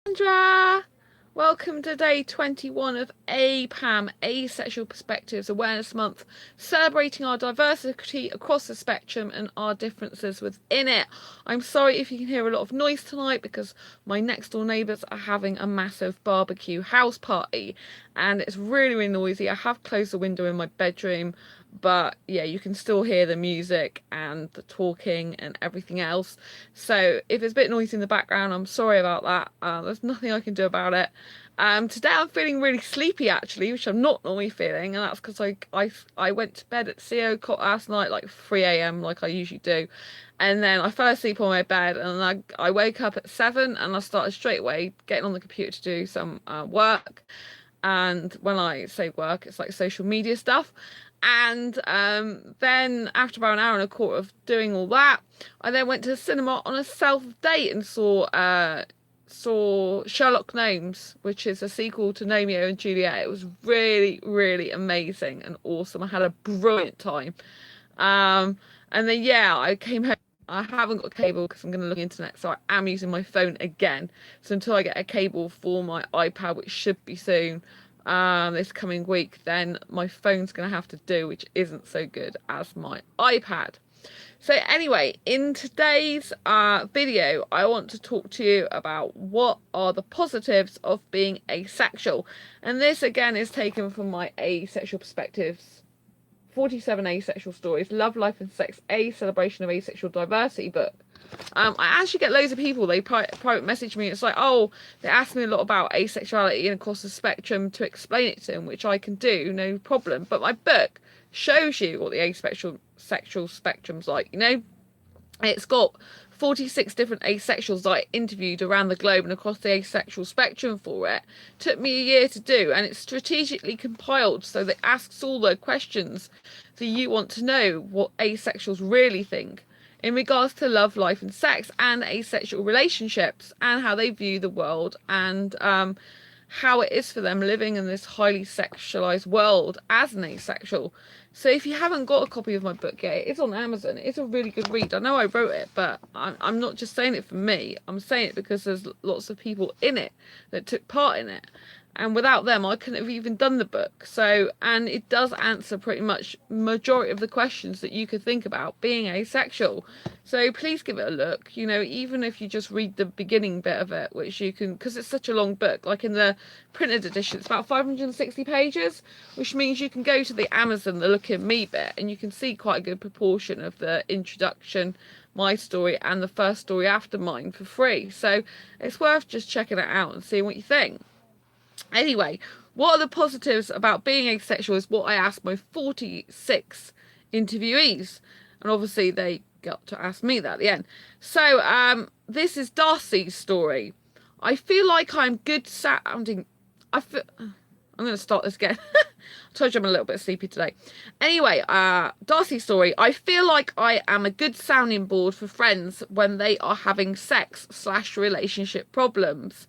Sandra! Welcome to day 21 of APAM, Asexual Perspectives Awareness Month, celebrating our diversity across the spectrum and our differences within it. I'm sorry if you can hear a lot of noise tonight because my next door neighbours are having a massive barbecue house party and it's really, really noisy. I have closed the window in my bedroom, but yeah, you can still hear the music and the talking and everything else. So if it's a bit noisy in the background, I'm sorry about that. There's nothing I can do about it. Today I'm feeling really sleepy actually, which I'm not normally feeling, and that's because I went to bed at 3 o'clock last night, like 3 a.m. like I usually do, and then I fell asleep on my bed, and I woke up at 7, and I started straight away getting on the computer to do some work. And when I say work, it's like social media stuff. And then after about an hour and a quarter of doing all that, I then went to the cinema on a self date and saw Sherlock Gnomes, which is a sequel to Romeo and Juliet. It was really, really amazing and awesome. I had a brilliant time. Um, and then yeah, I came home. I haven't got cable because I'm going to look internet, so I am using my phone again. So until I get a cable for my iPad, which should be soon, this coming week, then my phone's going to have to do, which isn't so good as my iPad. So anyway, in today's video, I want to talk to you about what are the positives of being asexual. And this again is taken from my Asexual Perspectives 47 Asexual Stories, Love, Life and Sex, A Celebration of Asexual Diversity book. I actually get loads of people, they private message me. It's like, oh, they ask me a lot about asexuality and across the spectrum to explain it to them, which I can do, no problem. But my book shows you what the asexual sexual spectrum's like, you know? It's got 46 different asexuals that I interviewed around the globe and across the asexual spectrum for it. Took me a year to do, and it's strategically compiled so that it asks all the questions that you want to know what asexuals really think in regards to love, life, and sex, and asexual relationships, and how they view the world, and how it is for them living in this highly sexualized world as an asexual. So if you haven't got a copy of my book yet, it's on Amazon. It's a really good read. I know I wrote it, but I'm not just saying it for me. I'm saying it because there's lots of people in it that took part in it. And without them, I couldn't have even done the book. So, and it does answer pretty much majority of the questions that you could think about being asexual. So please give it a look. You know, even if you just read the beginning bit of it, which you can, because it's such a long book. Like in the printed edition, it's about 560 pages, which means you can go to the Amazon, the Look at Me bit, and you can see quite a good proportion of the introduction, my story, and the first story after mine for free. So it's worth just checking it out and seeing what you think. Anyway, what are the positives about being asexual is what I asked my 46 interviewees. And obviously they got to ask me that at the end. So this is Darcy's story. I feel like I'm good sounding. I'm going to start this again. I told you I'm a little bit sleepy today. Anyway, Darcy's story. I feel like I am a good sounding board for friends when they are having sex/relationship problems.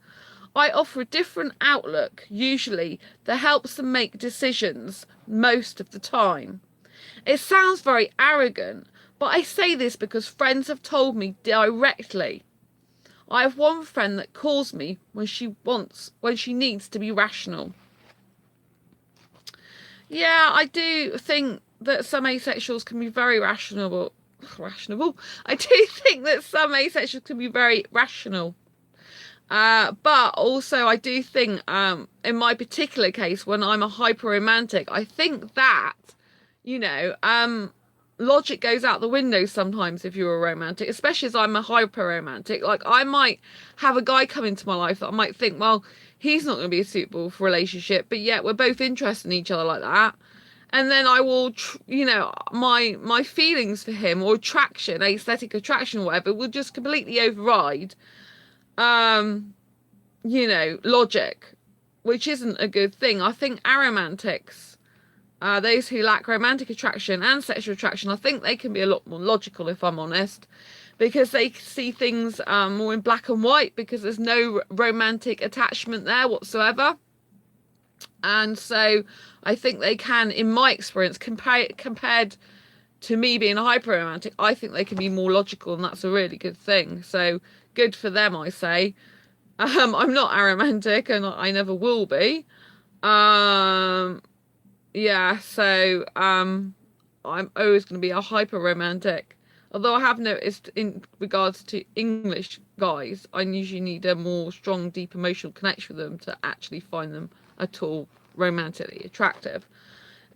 I offer a different outlook, usually, that helps them make decisions most of the time. It sounds very arrogant, but I say this because friends have told me directly. I have one friend that calls me when she needs to be rational. Yeah, I do think that some asexuals can be very rational. I do think that some asexuals can be very rational. But also I do think, in my particular case, when I'm a hyper romantic, I think that, you know, logic goes out the window sometimes if you're a romantic, especially as I'm a hyper romantic. Like I might have a guy come into my life that I might think, well, he's not going to be suitable for a relationship, but yet we're both interested in each other like that. And then I will, you know, my feelings for him or attraction, aesthetic attraction or whatever, will just completely override you know, logic, which isn't a good thing. I think aromantics, those who lack romantic attraction and sexual attraction, I think they can be a lot more logical, if I'm honest, because they see things more in black and white because there's no romantic attachment there whatsoever. And so I think they can, in my experience, compared to me being a hyper romantic, I think they can be more logical, and that's a really good thing. So good for them, I say. I'm not aromantic, and I never will be. Um, yeah, so I'm always going to be a hyper romantic. Although I have noticed in regards to English guys, I usually need a more strong, deep emotional connection with them to actually find them at all romantically attractive.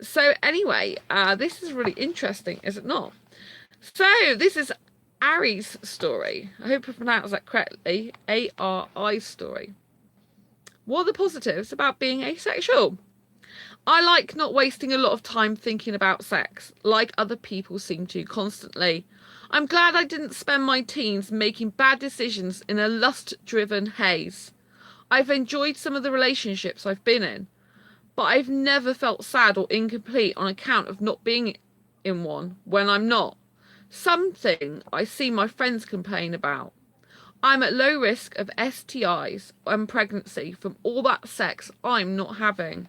So anyway, this is really interesting, is it not? So this is Ari's story. I hope I pronounced that correctly. Ari's story. What are the positives about being asexual? I like not wasting a lot of time thinking about sex, like other people seem to constantly. I'm glad I didn't spend my teens making bad decisions in a lust-driven haze. I've enjoyed some of the relationships I've been in, but I've never felt sad or incomplete on account of not being in one when I'm not. Something I see my friends complain about. I'm at low risk of STIs and pregnancy from all that sex I'm not having.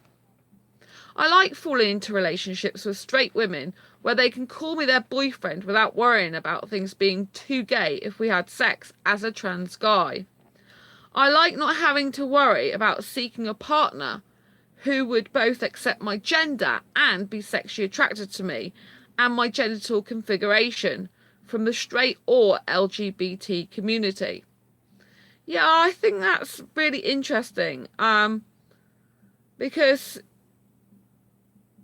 I like falling into relationships with straight women where they can call me their boyfriend without worrying about things being too gay if we had sex as a trans guy. I like not having to worry about seeking a partner who would both accept my gender and be sexually attracted to me and my genital configuration from the straight or LGBT community. Yeah, I think that's really interesting. Because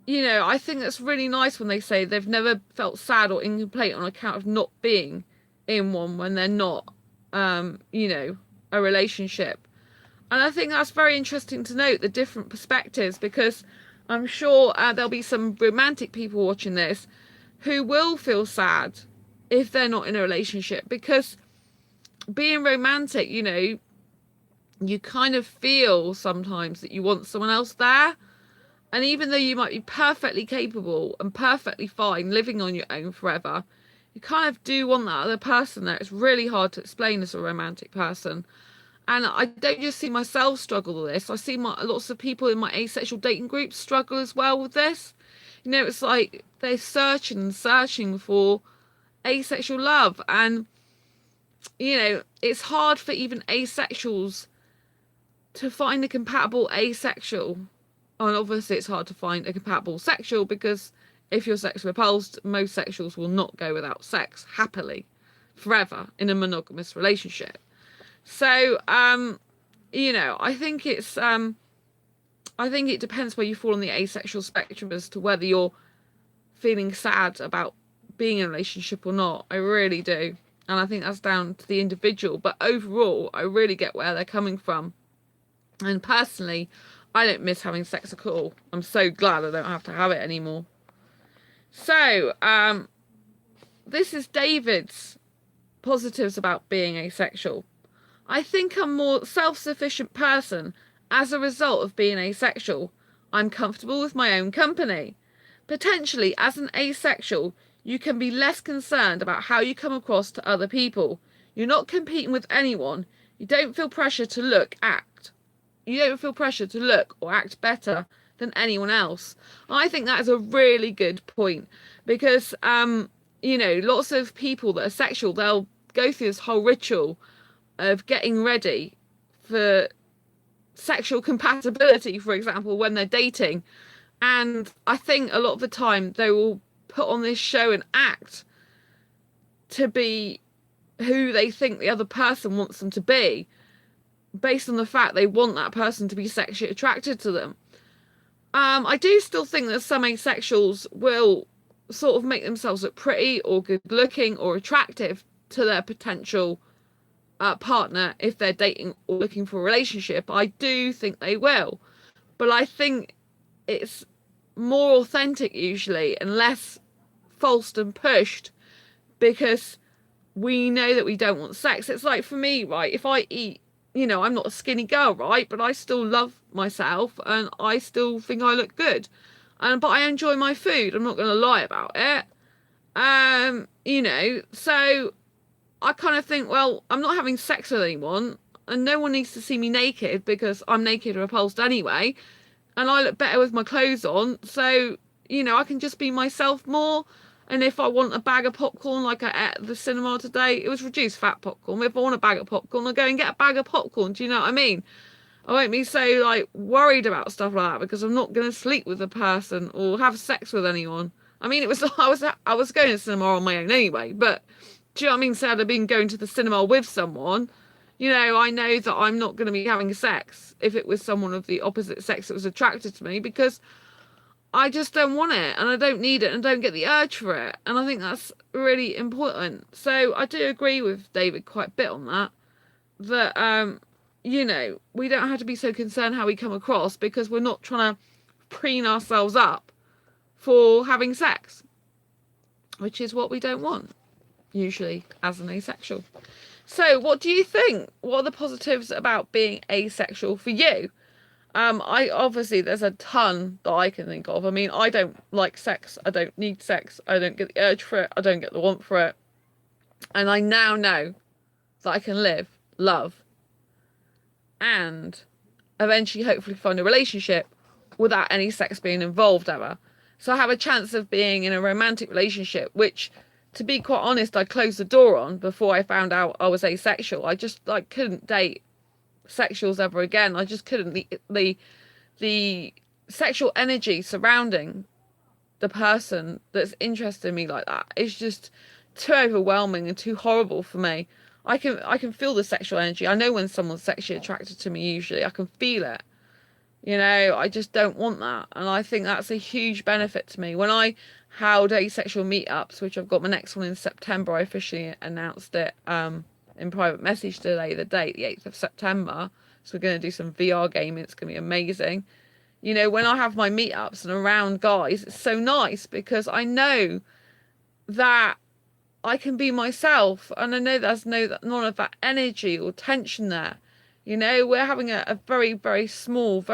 I think that's really nice when they say they've never felt sad or incomplete on account of not being in one when they're not, a relationship. And I think that's very interesting to note the different perspectives, because I'm sure there'll be some romantic people watching this who will feel sad if they're not in a relationship, because being romantic, you kind of feel sometimes that you want someone else there. And even though you might be perfectly capable and perfectly fine living on your own forever, you kind of do want that other person there. It's really hard to explain as a romantic person. And I don't just see myself struggle with this. I see lots of people in my asexual dating groups struggle as well with this. It's like they're searching and searching for asexual love. And, it's hard for even asexuals to find a compatible asexual. And obviously it's hard to find a compatible sexual, because if you're sex repulsed, most sexuals will not go without sex happily forever in a monogamous relationship. So, I think I think it depends where you fall on the asexual spectrum as to whether you're feeling sad about being in a relationship or not. I really do. And I think that's down to the individual. But overall, I really get where they're coming from. And personally, I don't miss having sex at all. I'm so glad I don't have to have it anymore. So, this is David's positives about being asexual. I think I'm a more self-sufficient person as a result of being asexual. I'm comfortable with my own company. Potentially, as an asexual, you can be less concerned about how you come across to other people. You're not competing with anyone. You don't feel pressure to look or act better than anyone else. I think that is a really good point, because lots of people that are sexual, they'll go through this whole ritual of getting ready for sexual compatibility, for example, when they're dating. And I think a lot of the time they will put on this show and act to be who they think the other person wants them to be, based on the fact they want that person to be sexually attracted to them. I do still think that some asexuals will sort of make themselves look pretty or good looking or attractive to their potential partner if they're dating or looking for a relationship. I do think they will. But I think it's more authentic usually and less forced and pushed, because we know that we don't want sex. It's like, for me, right, if I eat, I'm not a skinny girl, right, but I still love myself and I still think I look good, but I enjoy my food. I'm not going to lie about it. So I kind of think, well, I'm not having sex with anyone and no one needs to see me naked because I'm naked or repulsed anyway, and I look better with my clothes on. So, I can just be myself more And if I want a bag of popcorn like I ate at the cinema today, it was reduced fat popcorn. If I want a bag of popcorn, I'll go and get a bag of popcorn. Do you know what I mean? I won't be so like worried about stuff like that because I'm not going to sleep with a person or have sex with anyone. I mean, it was I was going to cinema on my own anyway, but do you know what I mean? So I'd have been going to the cinema with someone. You know, I know that I'm not going to be having sex if it was someone of the opposite sex that was attracted to me because I just don't want it and I don't need it and don't get the urge for it. And I think that's really important. So I do agree with David quite a bit on that. That you know, we don't have to be so concerned how we come across because we're not trying to preen ourselves up for having sex, which is what we don't want, usually, as an asexual. So, what do you think? What are the positives about being asexual for you? I obviously there's a ton that I can think of. I mean, I don't like sex. I don't need sex. I don't get the urge for it. I don't get the want for it. And I now know that I can live, love, and eventually hopefully find a relationship without any sex being involved ever. So I have a chance of being in a romantic relationship, which, to be quite honest, I closed the door on before I found out I was asexual. I just like couldn't date sexuals ever again. I just couldn't. The sexual energy surrounding the person that's interested in me like that is just too overwhelming and too horrible for me. I can feel the sexual energy. I know when someone's sexually attracted to me, usually I can feel it. You know, I just don't want that. And I think that's a huge benefit to me. When I held asexual meetups, which I've got my next one in September, I officially announced it in private message today, the date, the 8th of September. So we're going to do some VR gaming. It's going to be amazing. You know, when I have my meetups and around guys, it's so nice because I know that I can be myself, and I know there's none of that energy or tension there. You know, we're having a very, very small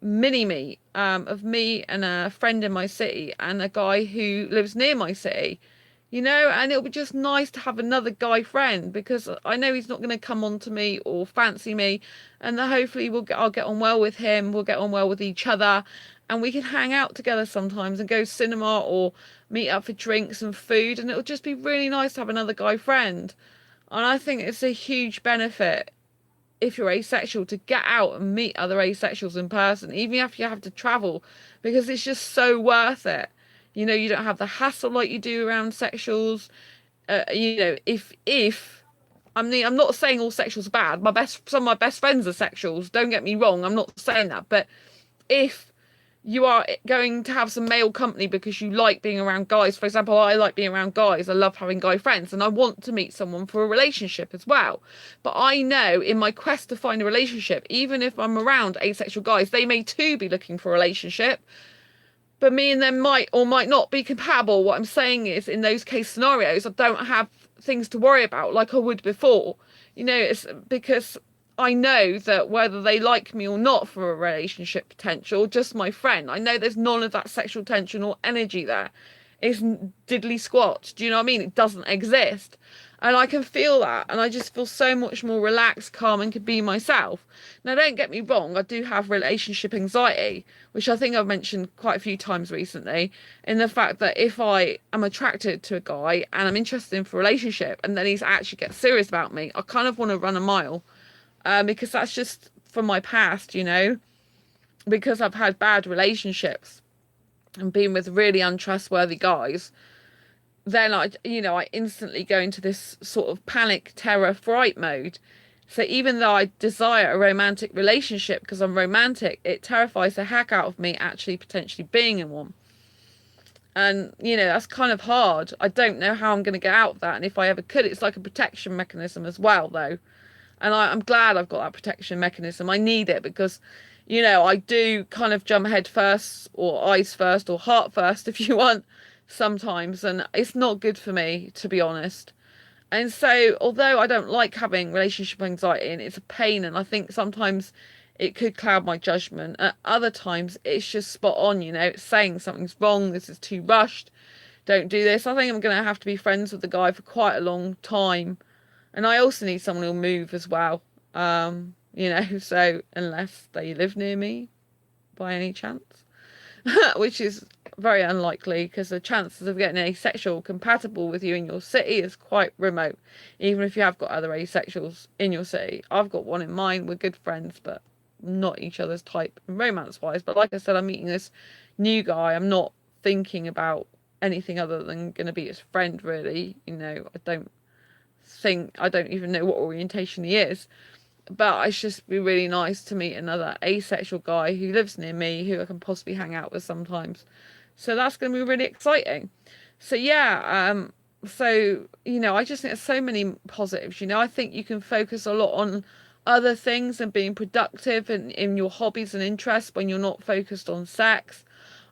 mini meet of me and a friend in my city and a guy who lives near my city. You know, and it'll be just nice to have another guy friend because I know he's not going to come on to me or fancy me, and that hopefully I'll get on well with him. We'll get on well with each other, and we can hang out together sometimes and go cinema or meet up for drinks and food, and it'll just be really nice to have another guy friend. And I think it's a huge benefit if you're asexual to get out and meet other asexuals in person, even if you have to travel, because it's just so worth it. You know, you don't have the hassle like you do around sexuals. You know, if I'm not saying all sexuals are bad. Some of my best friends are sexuals. Don't get me wrong. I'm not saying that. But if you are going to have some male company because you like being around guys, for example, I like being around guys. I love having guy friends, and I want to meet someone for a relationship as well. But I know in my quest to find a relationship, even if I'm around asexual guys, they may too be looking for a relationship. But me and them might or might not be compatible. What I'm saying is, in those case scenarios, I don't have things to worry about like I would before. You know, it's because I know that whether they like me or not for a relationship potential, just my friend, I know there's none of that sexual tension or energy there. It's diddly squat. Do you know what I mean? It doesn't exist. And I can feel that. And I just feel so much more relaxed, calm, and can be myself. Now, don't get me wrong, I do have relationship anxiety, which I think I've mentioned quite a few times recently, in the fact that if I am attracted to a guy and I'm interested in for a relationship and then he's actually gets serious about me, I kind of want to run a mile. Because that's just from my past, you know, because I've had bad relationships and been with really untrustworthy guys, then I instantly go into this sort of panic, terror, fright mode. So even though I desire a romantic relationship because I'm romantic, it terrifies the heck out of me actually potentially being in one. And, you know, that's kind of hard. I don't know how I'm going to get out of that. And if I ever could, it's like a protection mechanism as well, though. And I'm glad I've got that protection mechanism. I need it because, you know, I do kind of jump head first or eyes first or heart first if you want sometimes. And it's not good for me, to be honest. And so, although I don't like having relationship anxiety and it's a pain, and I think sometimes it could cloud my judgment, at other times it's just spot on, you know, it's saying something's wrong, this is too rushed, don't do this. I think I'm going to have to be friends with the guy for quite a long time. And I also need someone who'll move as well. You know, so unless they live near me by any chance. which is very unlikely because the chances of getting asexual compatible with you in your city is quite remote, even if you have got other asexuals in your city. I've got one in mind. We're good friends, but not each other's type romance wise. But like I said, I'm meeting this new guy. I'm not thinking about anything other than going to be his friend, really. I don't even know what orientation he is, but it's just be really nice to meet another asexual guy who lives near me, who I can possibly hang out with sometimes. So that's going to be really exciting. So yeah, I just think there's so many positives. I think you can focus a lot on other things and being productive in your hobbies and interests when you're not focused on sex.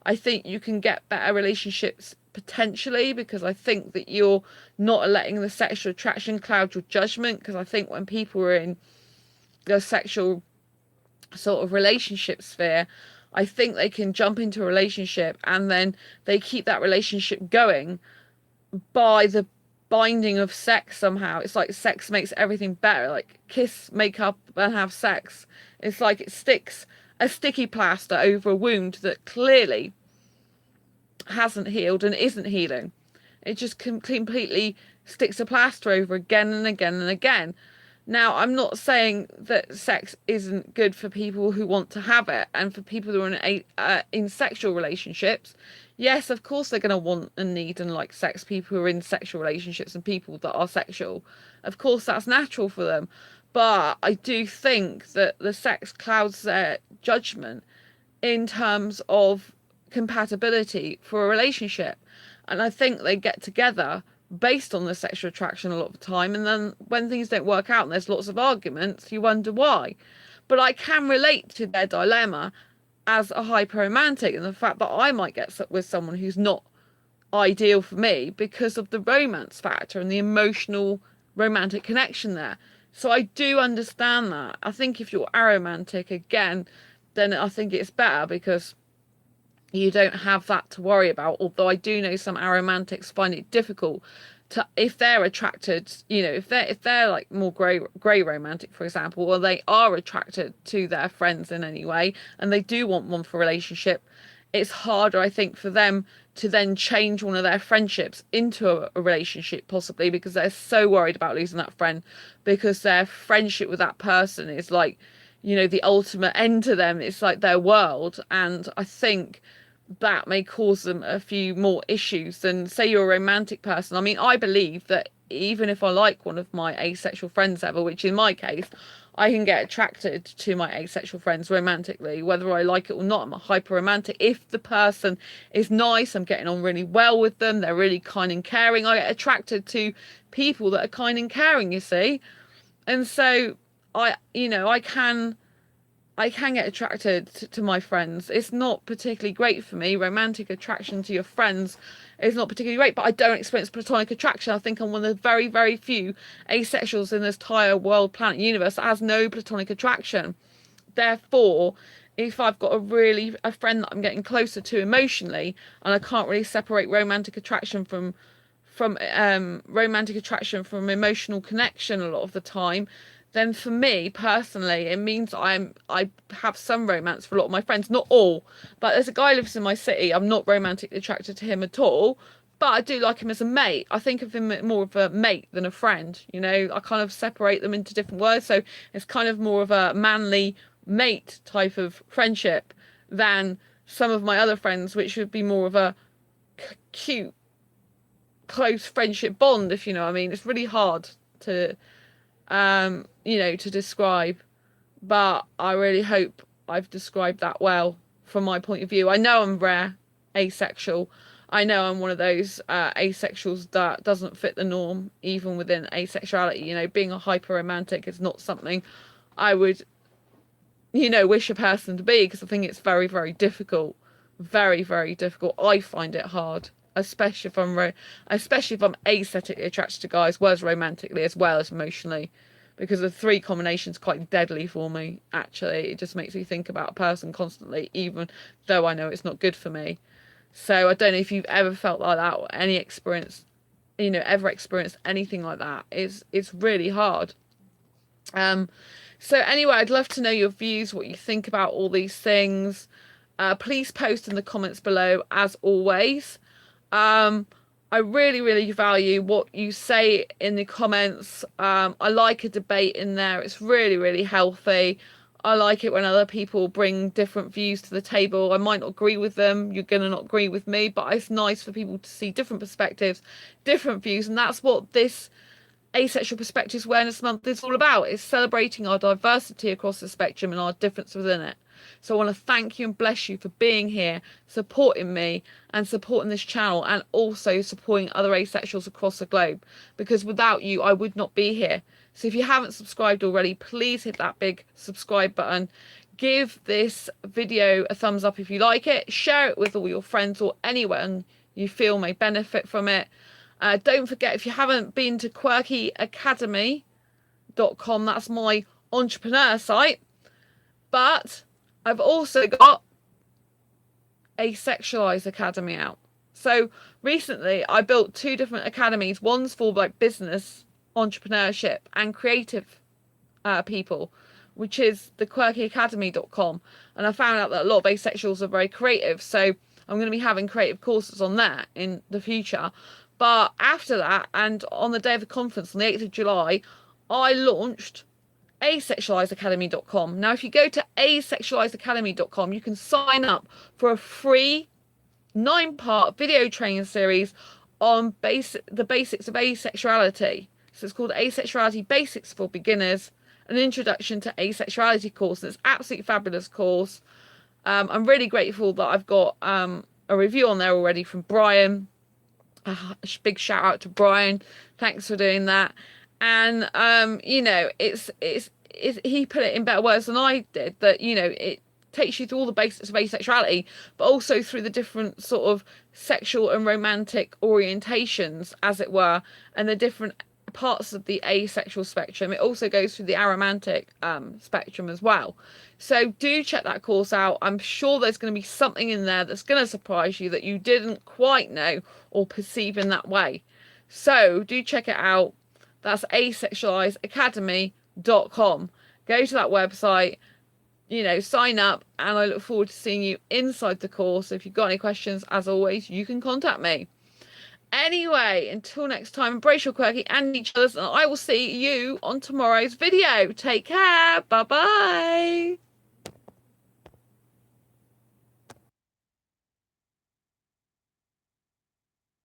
I think you can get better relationships potentially because I think that you're not letting the sexual attraction cloud your judgment. Because I think when people are in the sexual sort of relationship sphere, I think they can jump into a relationship and then they keep that relationship going by the binding of sex somehow. It's like sex makes everything better. Like kiss, make up, and have sex. It's like it sticks a sticky plaster over a wound that clearly hasn't healed and isn't healing. It just completely sticks a plaster over again and again and again. Now, I'm not saying that sex isn't good for people who want to have it and for people who are in sexual relationships. Yes, of course they're going to want and need and like sex, people who are in sexual relationships and people that are sexual. Of course, that's natural for them. But I do think that the sex clouds their judgment in terms of compatibility for a relationship. And I think they get together based on the sexual attraction a lot of the time. And then when things don't work out and there's lots of arguments, you wonder why. But I can relate to their dilemma as a hyper romantic and the fact that I might get with someone who's not ideal for me because of the romance factor and the emotional romantic connection there. So I do understand that. I think if you're aromantic again, then I think it's better because you don't have that to worry about. Although I do know some aromantics find it difficult to, if they're attracted, if they're like more grey romantic, for example, or they are attracted to their friends in any way and they do want one for a relationship, it's harder, I think, for them to then change one of their friendships into a relationship, possibly because they're so worried about losing that friend, because their friendship with that person is like, the ultimate end to them. It's like their world. And I think that may cause them a few more issues than, say, you're a romantic person. I mean, I believe that even if I like one of my asexual friends ever, which in my case, I can get attracted to my asexual friends romantically, whether I like it or not. I'm a hyper romantic. If the person is nice, I'm getting on really well with them, they're really kind and caring, I get attracted to people that are kind and caring, you see. And so I can get attracted to my friends. It's not particularly great for me. Romantic attraction to your friends is not particularly great, but I don't experience platonic attraction. I think I'm one of the very, very few asexuals in this entire world, planet, universe that has no platonic attraction. Therefore, if I've got a friend that I'm getting closer to emotionally, and I can't really separate romantic attraction from romantic attraction from emotional connection a lot of the time, then for me personally, it means I have some romance for a lot of my friends, not all. But there's a guy who lives in my city. I'm not romantically attracted to him at all, but I do like him as a mate. I think of him more of a mate than a friend. I kind of separate them into different words, so it's kind of more of a manly mate type of friendship than some of my other friends, which would be more of a cute close friendship bond, if you know what I mean. It's really hard to describe, but I really hope I've described that well from my point of view. I know I'm rare asexual. I know I'm one of those asexuals that doesn't fit the norm, even within asexuality. Being a hyper romantic is not something I would, wish a person to be, because I think it's very, very difficult. Very, very difficult. I find it hard, especially if I'm aesthetically attracted to guys, well as romantically as well as emotionally, because the three combinations quite deadly for me. Actually, it just makes me think about a person constantly, even though I know it's not good for me. So I don't know if you've ever felt like that or any experience, ever experienced anything like that. It's really hard. So anyway, I'd love to know your views, what you think about all these things. Please post in the comments below, as always. Um, I really, really value what you say in the comments. I like a debate in there. It's really, really healthy. I like it when other people bring different views to the table. I might not agree with them. You're going to not agree with me, but it's nice for people to see different perspectives, different views. And that's what this Asexual Perspectives Awareness Month is all about. It's celebrating our diversity across the spectrum and our difference within it. So I want to thank you and bless you for being here, supporting me and supporting this channel, and also supporting other asexuals across the globe, because without you I would not be here. So if you haven't subscribed already, please hit that big subscribe button. Give this video a thumbs up if you like it. Share it with all your friends or anyone you feel may benefit from it. Don't forget, if you haven't been to quirkyacademy.com, that's my entrepreneur site. But I've also got Asexualise Academy out. So recently I built 2 different academies. One's for like business, entrepreneurship and creative people, which is the quirkyacademy.com. And I found out that a lot of asexuals are very creative. So I'm going to be having creative courses on that in the future. But after that, and on the day of the conference on the 8th of July, I launched asexualizeacademy.com. Now, if you go to asexualizeacademy.com, you can sign up for a free 9-part video training series on the basics of asexuality. So it's called Asexuality Basics for Beginners, an introduction to asexuality course. And it's an absolutely fabulous course. I'm really grateful that I've got a review on there already from Brian. A big shout out to Brian. Thanks for doing that. And you know, it's he put it in better words than I did, that you know, it takes you through all the basics of asexuality, but also through the different sort of sexual and romantic orientations, as it were, and the different parts of the asexual spectrum. It also goes through the aromantic spectrum as well. So do check that course out. I'm sure there's going to be something in there that's going to surprise you that you didn't quite know or perceive in that way. So do check it out. That's asexualizeacademy.com. Go to that website, you know, sign up, and I look forward to seeing you inside the course. If you've got any questions, as always, you can contact me. Anyway, until next time, embrace your quirky and each other's, and I will see you on tomorrow's video. Take care. Bye bye.